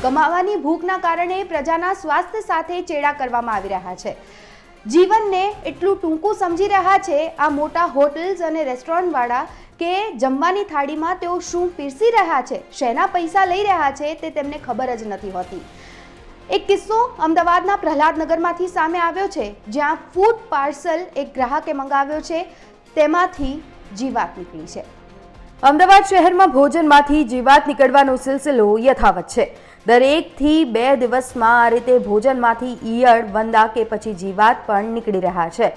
કમાવાની ભૂખના કારણે પ્રજાના સ્વાસ્થ્ય સાથે ચેડા કરવામાં આવી રહ્યા છે। જીવનને એટલું ટૂંકું સમજી રહ્યા છે આ મોટા હોટલ્સ અને રેસ્ટોરન્ટવાળા કે જમવાની થાળીમાં તેઓ શું પીરસી રહ્યા છે, શેના પૈસા લઈ રહ્યા છે તે તેમને ખબર જ નથી હોતી। એક કિસ્સો અમદાવાદના પ્રહલાદનગરમાંથી સામે આવ્યો છે, જ્યાં ફૂડ પાર્સલ એક ગ્રાહકે મંગાવ્યો છે, તેમાંથી જીવાત નીકળી છે। અમદાવાદ શહેરમાં ભોજનમાંથી જીવાત નીકળવાનો સિલસિલો યથાવત છે। દરેકથી 2 દિવસમાં આ રીતે ભોજનમાંથી ઈયળ, વંદા કે પછી જીવાત પણ નીકળી રહ્યા છે।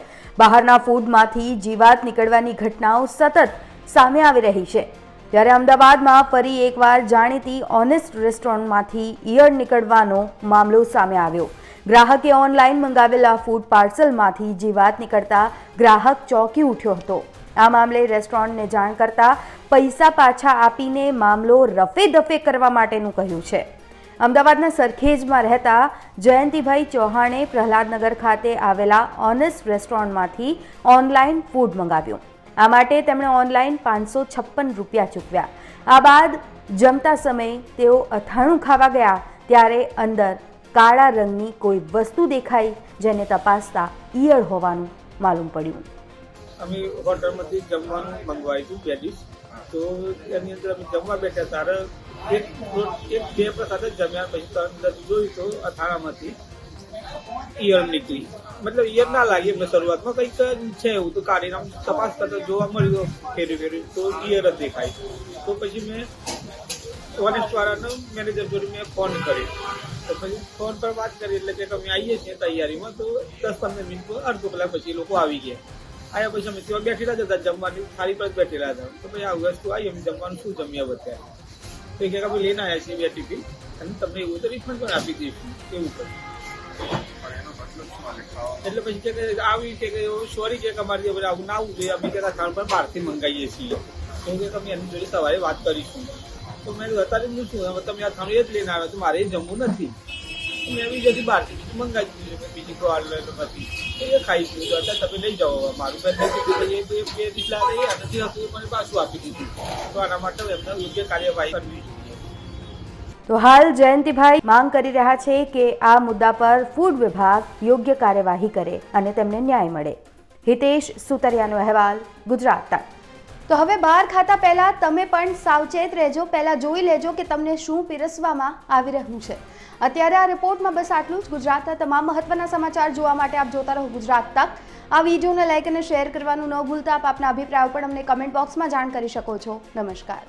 બહારના ફૂડમાંથી જીવાત નીકળવાની ઘટનાઓ સતત સામે આવી રહી છે। ત્યારે અમદાવાદમાં ફરી એકવાર જાણીતી ઓનેસ્ટ રેસ્ટોરન્ટમાંથી ઈયળ નીકળવાનો મામલો સામે આવ્યો। ગ્રાહકે ઓનલાઈન મંગાવેલા ફૂડ પાર્સલમાંથી જીવાત નીકળતા ગ્રાહક ચોંકી ઉઠ્યો હતો। આ મામલે રેસ્ટોરન્ટને જાણ કરતા પૈસા પાછા આપીને મામલો રફે દફે કરવા માટેનું કહ્યું છે। અમદાવાદના સરખેજમાં રહેતા જયંતિભાઈ ચૌહાણે પ્રહલાદનગર ખાતે આવેલા ઓનેસ્ટ રેસ્ટોરન્ટમાંથી ઓનલાઈન ફૂડ મંગાવ્યું। આ માટે તેમણે ઓનલાઈન 556 રૂપિયા ચૂકવ્યા। આ બાદ જમતા સમયે તેઓ અથાણું ખાવા ગયા ત્યારે અંદર કાળા રંગની કોઈ વસ્તુ દેખાઈ, જેને તપાસતા ઈયળ હોવાનું માલુમ પડ્યું। અમે હોટલમાંથી જમવાનું મંગવાયું હતું 2 ડીશ, તો એની અંદર અમે જમવા બેઠા ત્યારે બે પ્રસાદ જ જમ્યા, પછી અંદર જોયું તો અથાણામાંથી ઈયળ નીકળી। મતલબ ઈયળ ના લાગી એમને શરૂઆતમાં, કંઈક છે એવું તો કાઢીને આમ તપાસ કરતા જોવા મળ્યું ફેરી તો ઈયળ જ દેખાય। તો પછી મેં ઓનેસ્ટવાળાનો મેનેજર જોડે મેં ફોન કર્યો, તો પછી ફોન પર વાત કરી એટલે કે અમે આવીએ છીએ તૈયારીમાં, તો 10-15 મિનિટ અડધો કલાક પછી લોકો આવી ગયા। આવ્યા પછી અમે ત્યાં બેઠેલા જ હતા, જમવાની થાળી પર જ બેઠેલા હતા। તો પછી આ વસ્તુ આવી, અમે જમવાનું શું જમ્યા બધા, તો કે અમે લઈને આવ્યા છીએ 2 ટિફિન અને તમને એવું તો રિફંડ પણ આપી દઈશું, એવું કર્યું। એટલે પછી કે આવી કે સોરી કે અમારી જોડે આવું ના આવવું જોઈએ, અમે કે ખાણ પર બહારથી મંગાવીએ છીએ, તો કે તમે એની જોડે સવારે વાત કરીશું। તો મેં અત્યારે શું તમે આ ખાણું એ જ લઈને આવ્યા, તો મારે એ જમવું નથી, મેં એવી જતી બહારથી મંગાવી દીધું, બીજી કોઈ ઓર્ડર નથી, તો એ ખાઈશું। તો અત્યારે તમે લઈ જાઓ, મારું બેન 2 ડીશ લાવે એ નથી હતું, મને પાછું આપી દીધું। તો આના માટે એમને યોગ્ય કાર્યવાહી કરવી જોઈએ। તો હાલ જયંતિભાઈ માંગ કરી રહ્યા છે કે આ મુદ્દા પર ફૂડ વિભાગ યોગ્ય કાર્યવાહી કરે અને તેમને ન્યાય મળે। હિતેશ સુતરિયાનો અહેવાલ, ગુજરાત તક। તો હવે બહાર ખાતા પહેલા તમે પણ સાવચેત રહેજો, પહેલા જોઈ લેજો કે તમને શું પીરસવામાં આવી રહ્યું છે। અત્યારે આ રિપોર્ટમાં બસ આટલું જ। ગુજરાતના તમામ મહત્વના સમાચાર જોવા માટે આપ જોતા રહો ગુજરાત તક। આ વિડીયોને લાઈક અને શેર કરવાનું ન ભૂલતા। આપ આપના અભિપ્રાયો પણ અમને કમેન્ટ બોક્સમાં જાણ કરી શકો છો। નમસ્કાર।